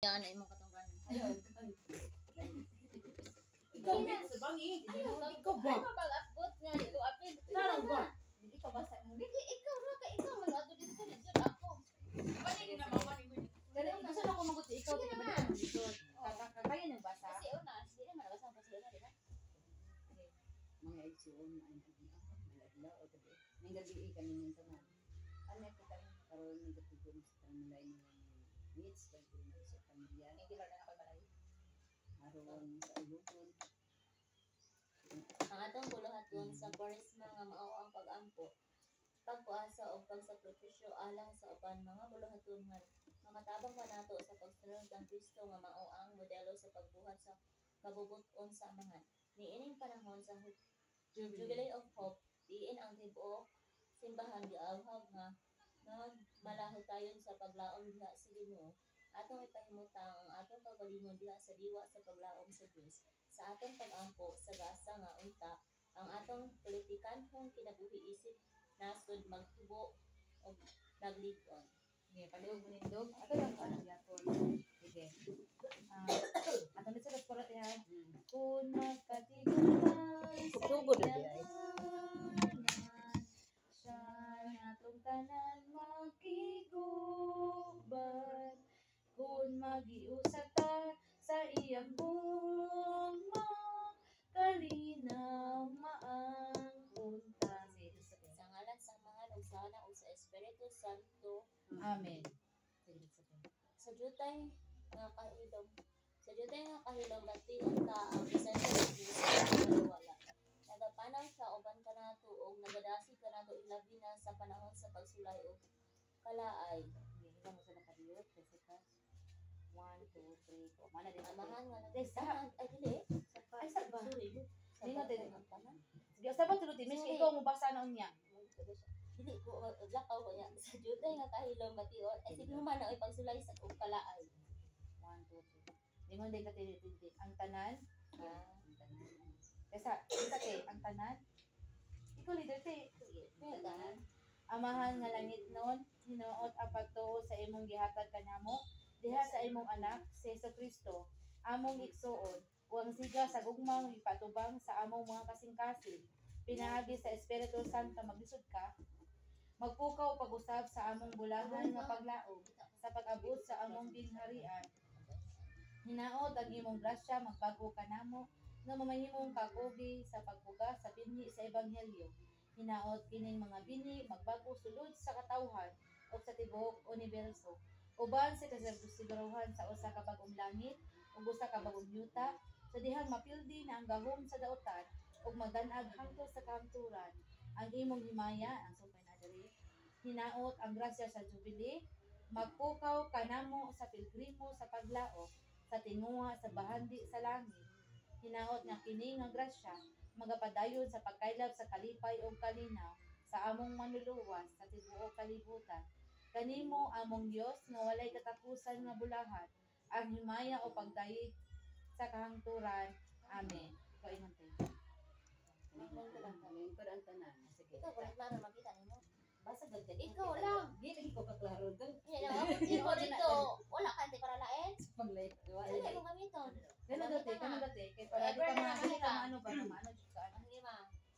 Yan ay mong katunggan. Ayaw. Ikaw sa bangi. Ikaw ba? Ay mapag-upload nga dito apil. Tarang ba? Ikaw ba sa mo? Ikaw ra ka ikaw mag-ato dito dito ako. Balik na mawani mo. Dali gusto na ko maguti ikaw dito ba dito. Kaya nang basa. Kasi una, sila malabas ang pasilungan, di ba? Mga igsuon na ang malagla o gabi. Nang gabi kami ng tanan. Ano kita karon ng gatigong sa kanilay nila needs pagko na sa pamilya. Hindi ba na nakalbalay? Aron sa ayuton. Ang atong buluhaton sa Quaresma nga mao ang pag-ampo, pagpuasa o pagsakripisyo alang sa uban mga buluhaton nga matabang pa nato sa pagsunod kang Kristo nga mao ang modelo sa pagbuhat sa kabubot-on sa amahan. Niining panahon sa Jubilee of Hope, diin ang tibuok simbahan giawhag nga malahutayon sa paglaom diha sa Ginoo. Atong ipahimutang ang atong pagalingon diha sa diwa sa paglaom sa Dios. Sa atong pag-ampo sa gasa nga unta, ang atong politikanhong kinabuhi isip nasud magtubo o nagligon. Okay, paliog mo nindog. Ato lang ko ang yapon. Sige. Ato nito sa surat yan. Kung magkatigunan sa Tugod na di ay. siya atong tanan makiguban. Kung magiusata sa iyang gugma, kalinaw maang punta. Sa ngalan sa mga nagsana o sa Espiritu Santo. Amen. Sa jutay nga kahilom bation ta ang bisan sa Dios wala. Nagapanaw siya uban kanato og nagadasi kanato ilabi na sa panahon sa pagsulay og kalaay. Hindi mo sa nakadiyot kasi ka 1, 2, 3, 4. Mana din Amahan nga Sa- ay dili. Ay, sa ba? Sorry. Hindi nga din. Ang tanan. Sige, sa ba tuluti? Miss, ikaw mo basa na unya. Dili ko lakaw ko niya. Sa jutay nga kahilom bation ay sige man ang pagsulay sa og kalaay. 1, 2, 3. Lingon din ka tinitintin. Ang tanan. Ah, Kesa, kita te, ang tanan. Ikaw leader te. ang tanan. Amahan nga langit nun, hinuot ang pagtuo sa imong gihatag kanamo, diha sa imong anak, si Jesucristo, among igsuon, uang siga sa gugmang ipatubang sa among mga kasing-kasing, pinaagi sa Espiritu Santo maglisod ka, magpukaw pag-usab sa among bulahan nga paglaom, sa pag-abot sa among ginharian. Hinaot ang imong grasya magbago kanamo, nga mamahimong kakugi sa pagbuga sa binhi sa Ebanghelyo. Hinaot kining mga binhi magbago sulod sa katawhan o sa tibuok universo. Uban sa kasiguruhan sa usa ka bagong langit ug usa ka bagong yuta, sa dihang mapildi na ang gahom sa daotan ug magan-ag hangtod sa kahangturan. Ang imong himaya, ang supay na diri, hinaot ang grasya sa Jubilee, magpukaw kanamo sa pilgrimo sa paglaok, sa tinguha sa bahandi sa langit. Hinaot nga kini nga grasya magapadayon sa pagkaylab sa kalipay o kalinaw sa among manluluwas sa tibuok kalibutan. Kanimo among Dios nga walay katapusan nga bulahan, ang himaya o pagdayeg sa kahangturan. Amen. Ikaw ingon tayo. Ngayon ko ang tanan. Sige. Ikaw wala klaro makita nimo. Basa gagdag. Ikaw lang. Di lagi ko kaklaro dun. Yan ang imo dito. Wala ka di para lain. Paglay. Dili mo gamiton. Ganun dati. Kaya para di ka maano ka maano ba maano ka. Ang lima.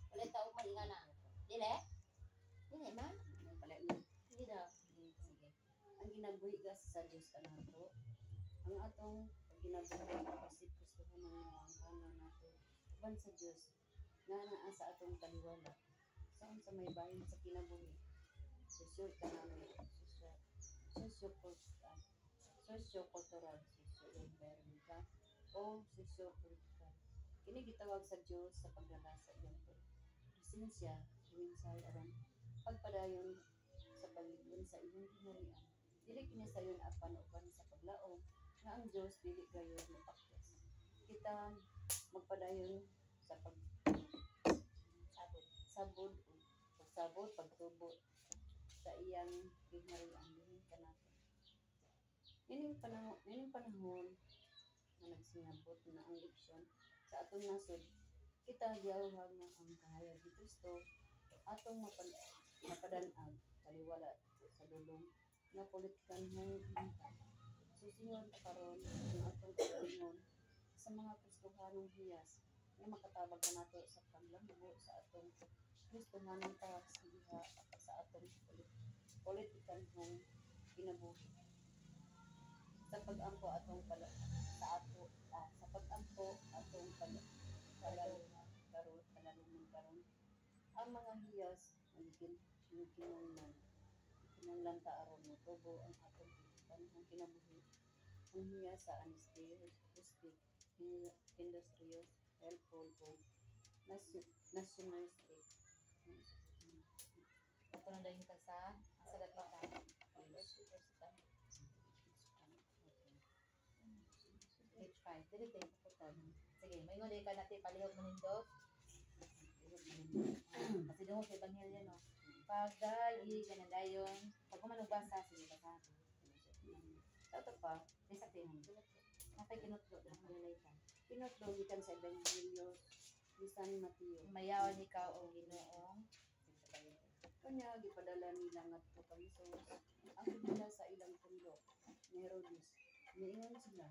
Wala ta og malinga na. Dili? Dili ma? Pala na. Dili daw. Sige. Ang ginabuhi ka sa Diyos ka nato. Ang atong ginabuhi isip gusto ko na ang kanan nato. Uban sa Diyos nga naa sa atong kaliwala. Saan sa may bayan sa kinabuhi. Sosyo economic, socio-cultural, socio-environmental, o socio-political. Kini gitawag sa Diyos sa paglalasa iyang presensya, minsay aron pagpadayon sa paligid sa iyong ginharian. Dili kini sayon apan uban sa paglaom nga ang Diyos dili gayon mapakyas. Kita magpadayon sa sabot pagtubo sa iyang ginharian dihin kanato. Ining panahon na nagsinabot na ang eleksyon sa atong nasod, kita giyawhag nga ang kahayag ni Kristo atong mapadanag kaliwala sa dulong na politikanhong hinta. Susingon karon ang atong kaugalingon sa mga Kristohanong hiyas nga makatabag na nato sa paglambo sa atong Kristohanong taas diha sa atong politikal ng kinabuhi. Sa pag-ampo atong sa pag-ampo atong kalalungan karon ang mga hiyas ang kinahanglan ta aron motubo ang atong panahon kinabuhi. Ang hiyas sa honesty, industrious, helpful o nationalistic. Ato na dayon ka sa dakita. Page 5. Dili tayo puputan. Sige, may ngunit ka natin palihog mo nindot. Kasi doon sa Ebanghelyo, no? Pagdali, ganun dayon. Pag kumanugbasa, sige, basa. Ito pa, May sabihin. Napay kinutlo, ang highlightan. kinutlo gikan sa Ebanghelyo ni San Mateo. Mayawan ikaw o Ginoong. Kanya gipadala nila ngadto kang Hesus ang pipila sa ilang pundok ni Herodes. Niingon sila,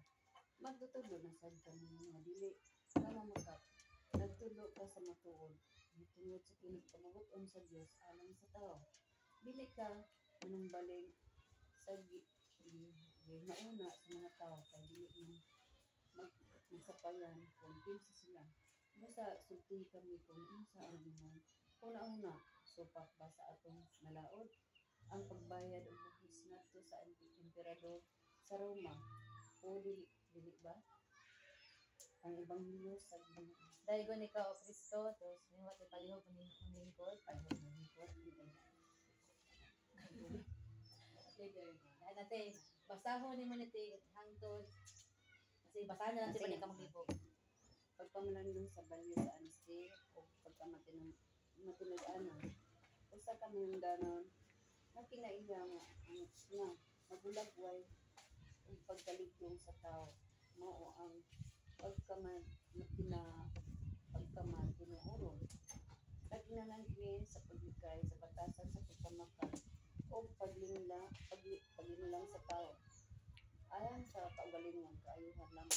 magtutulo na sad kami nga dili ka mamakap. Nagtulo ka sa matuod. Tungod sa kinagpabuton sa Dios alang sa tao. Dili ka manumbaling sa mauna sa mga tao kay dili man magsapayan kung kinsa sila. Basta sulti kami kung unsa ang imong una-una supak ba sa atong nalaod ang pagbayad og buhis ngadto sa emperador sa Roma o dili ba ang ebanghelyo sa Daigon ikaw o Kristo, tapos may wati palihog mo nindot. Palihog mo nindot. leader Dahil natin, basahon ni mo natin hangtod. Kasi basahan na lang si Panika maglibog. pagpamalandong sa balyo sa honesty o pagkamatinud-anon usa ka hinungdanon nga kinaiya nga magulagway ug pagkaligdong sa tao mao ang pagkamatinuoron nagkinahanglan kini sa paglikay sa batasan sa pagkamakal o paglinlang sa tao alang sa kaugalingon kaayuhan lamang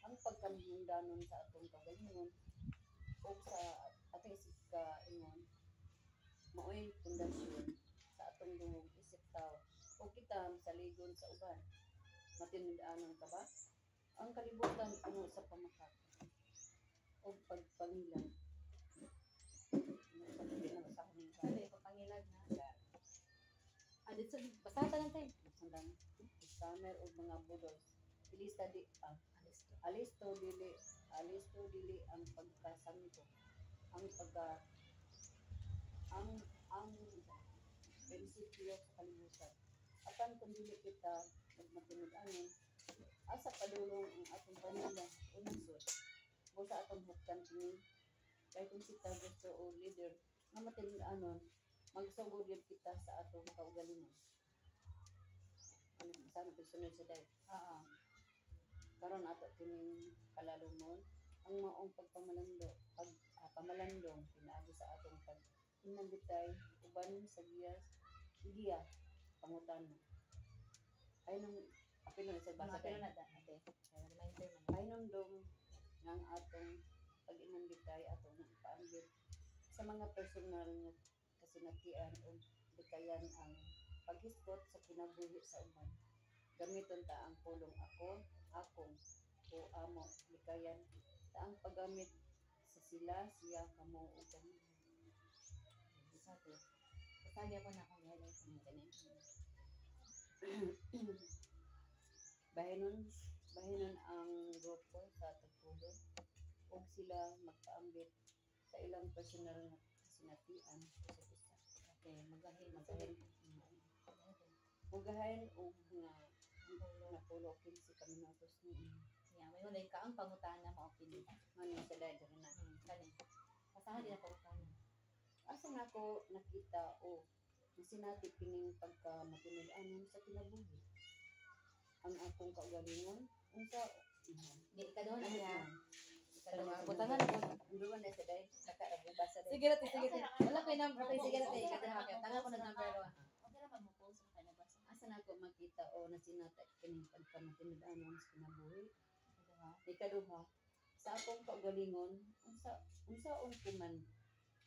ang pagkamhinungdanon sa atong kaugalingon o sa atong isip kaingon maoy pundasyon sa atong dungog isip tao o kita saligon sa uban matinud-anon ka ba ang kalibutan puno sa pamakak o pagpangilan Sabi, papangilag na. Dito, basahan ta lang tayo. sandan summer o mga budol ilista di alisto dili ang pagkasanto ang prinsipyo sa kalibutan apan kung dili kita magmatinud-anon asa padulong ang atong panila o nasod o sa atong huktan kini kay kung kita gusto o leader nga matinud-anon magsugod gyud kita sa atong kaugalingon ano sa sunod sa day karon ato kining kalalumon ang maong pamalandong pinaagi sa atong pag-inambitay uban sa giya pangutan ay nung apilo na sa basa Apilo na da, ate. Kaya reminder man. ay nung dong ng atong pag-inambitay atong paanggit sa mga personal nga kasinatian o dikayan ang paghiskot sa kinabuhi sa uban gamiton ta ang pulong akong o amo likayan ta ang paggamit sa sila siya kamo ug kami Isa to. Basahan ko na akong highlight ng ganun. bahinon ang grupo sa tagpulong ug sila magpaambit sa ilang personal nga kasinatian sa isa. Okay, magahin. Mugahan og nga pulo 15 ka minutos ni Yeah, may unay ka ang pangutana mo opinion. ngano sa dayto na. Kani. Basahan din ang pangutana. Asa nako nakita o nasinati kining pagkamatinud-anon sa kinabuhi. Ang akong kaugalingon unsa Di ka doon niya. Ikaduha. Butangan ko. ang duwa na sa day nakarabasa day. Sige rate, sige. Wala kay number kay sige rate. Kada ka. Tanga ko na number 1. Okay ra man mo post sa kanabasa. sa nako makita o nasinata kining pagkamatinud-anon sa kinabuhi. Ikaduha, sa akong kaugalingon, unsaon ko man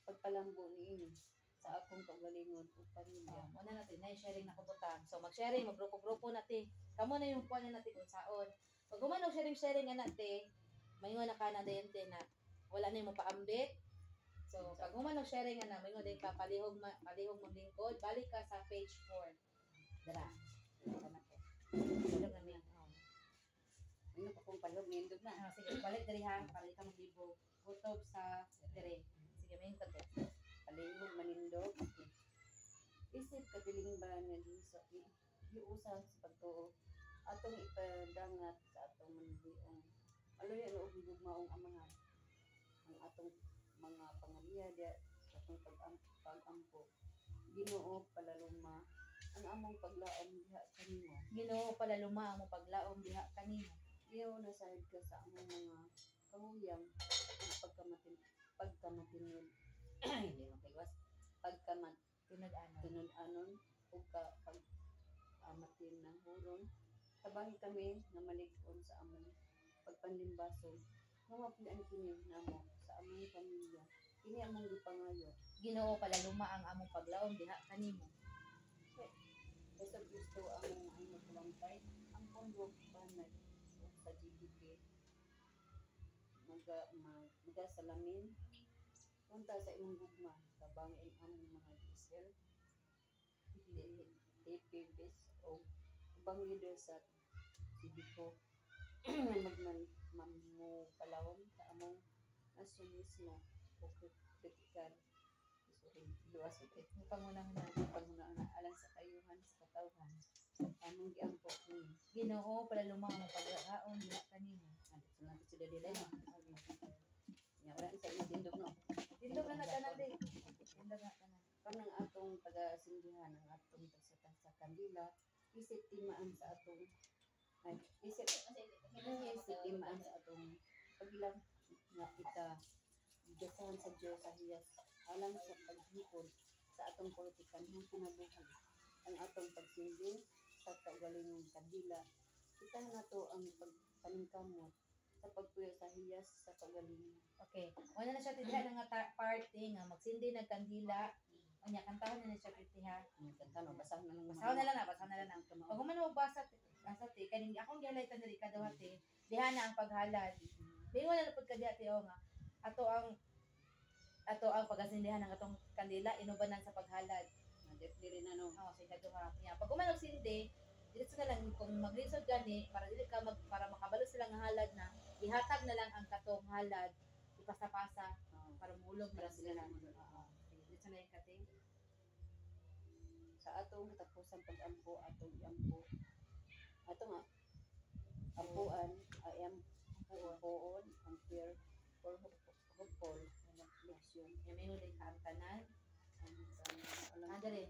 pagpalambo niini sa akong kaugalingon o pamilya. Muna natin, na sharing na kubutang. So, mag-sharing, mag-grupo-grupo natin. Kamo na yung kuha natin kung saon. Pag gumanog sharing nga natin, mayroon na ka na dente na wala na yung paambit. So, pag gumanog sharing nga na, mayroon din ka palihog mong lingkod, balik ka sa page 4. Dara. Ito na po. Ito na niya. Ano pa kung palihog nindog na? Sige, balik diri ha. Balik ka maglibog. Kutob sa diri. Sige, mayroon ka to. Palihog manindog. Isip kabiling ba nga giusa sa pagtuo atong ipadangat sa atong mandiong aloy ano og gugmaong amahan ang atong mga pangaliya dia sa atong pag-ampo. Ginoo palaluma ang among paglaom diha kanimo. Ginoo palaluma ang paglaom diha kanimo. Iyaw na sahid ka sa among mga kahuyang ug pagkamatinod hindi makaiwas tinud-anon ug pag-amatin ng huron tabangi kami nga malig-on sa among pagpanlimbason nga mapulaan kini namo sa among pamilya kini among gipangayo. Ginoo palaluma ang among paglaom diha kanimo. Sa Kristo among ay magkulangtay ang pondo banay ug sa GDP magasalamin punta sa imong gugma tabangin among mga diesel TPBs o ubang leader sa Sibiko magmamupalawon sa among nasyonalismo o kritikal luwas ukit pangunahon alang sa kayuhan sa katawhan among giampo kini. Ginoo palaluma ang paglaom diha kanimo. Adto na sa dili no. Nya wala sa indog no. Tindog na tanan di. Tindog na tanan. Kanang atong taga-sindihan ang atong sa kandila isip timaan sa atong isip timaan sa atong paglang nga dasahan sa Dios sa hiyas alang sa paghipon sa atong politikanhong kinabuhi ang atong pagsindi sa kaugalingong kandila itahan nato ang pagpaningkamot sa pagpuyo sa hiyas sa kaugalingon. Okay. Wala na siya titiha nga party nga magsindi ng kandila. Anya kantahon na siya titiha. Kanta basahon na lang. Basahon na lang. Pag man mo basa ti kaning akong gihighlightan diri kadawati diha na ang paghalad. Bingon na pud ka diha o nga ato ang pagasindihan ng atong kandila inubanan sa paghalad. Dili na no. Oh, sa kaduha. Pag gumanog sindi, diretso na lang kung maglisod gani para dili ka para makabalo sila nga halad na ihatag na lang ang katong halad ipasa-pasa para mulog para sila lang. Diretso na yung kating sa atong katapusan pag-ampo atong iampo ato nga ampuan ampuon ang fear for hopeful election may ulit ka ang tanan. Adere.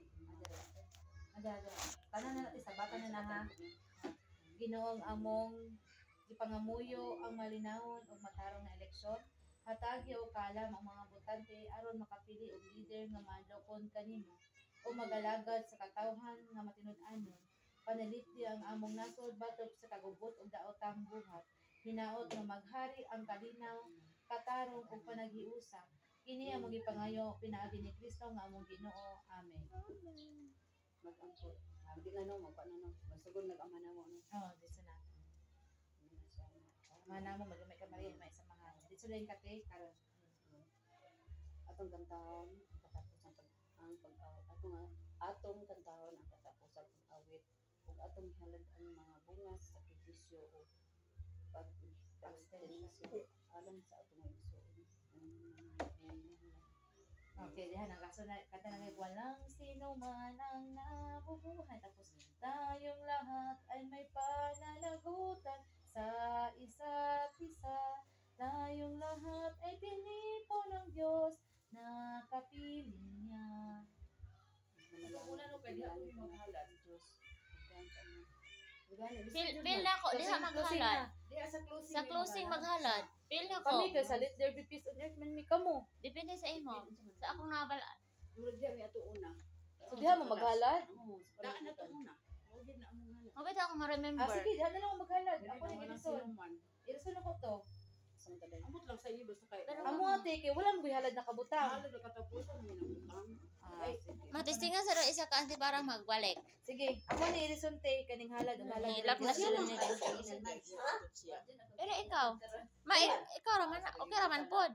Tanan na natin sa bata na ha. Ginoong among gipangamuyo ang malinawon ug matarong na eleksyon. Hatagi o kalam ang mga botante aron makapili og leader nga madlokon kanimo o magalagad sa katawhan nga matinud-anon. Panalipdi ang among nasod batok sa kagubot ug daotang buhat. Hinaot nga maghari ang kalinaw, katarong ug panaghiusa. Kini among gipangayo pinaagi ni Kristo nga among Ginoo. Amen. Mag-ampo. Di na no magpaano no. Masugod nag-ama na mo no. Oh, dito na. Mana mo magmay ka Maria may samahan. Dito lang kate karon. Atong kantahon katapos ang atong kantahon ang katapos ang pag-awit ug atong halad ang mga bungas sa sakripisyo o pag-abstention alang sa atong igsoon. Okay, dihan ang kaso na kata na walang sino man ang nabubuhay tapos tayong lahat ay may pananagutan sa isa't isa. Tayong lahat ay pinito ng Diyos na kapili niya. Una no pwede ako maghalad Diyos. Pil na ko diha maghalad. Diha Sa closing maghalad. Pil na ko. Kami ka sa let there be peace on earth man mi kamo. Depende sa imo. Sa akong nabalaan. Murag diha mi ato una. So diha mo maghalad? Oo, daan na to una. gid na among halad. Mabait ako ma-remember. Sige, diha na lang ako maghalad. Ako Ako na na gilisod. sinuman. Irisod ako to. Isang taday. Ambot lang sa iyo basta kay. Pero Amo ate kay wala mo halad na kabutang. halad na katapusan mo na utang. Ay, sige. Matistingan sa isa ka anti para magbalik. Sige, ako ni irisonte kaning halad ang halad. Hilak na sila nila. Pero ikaw, ikaw raman, okay raman pod.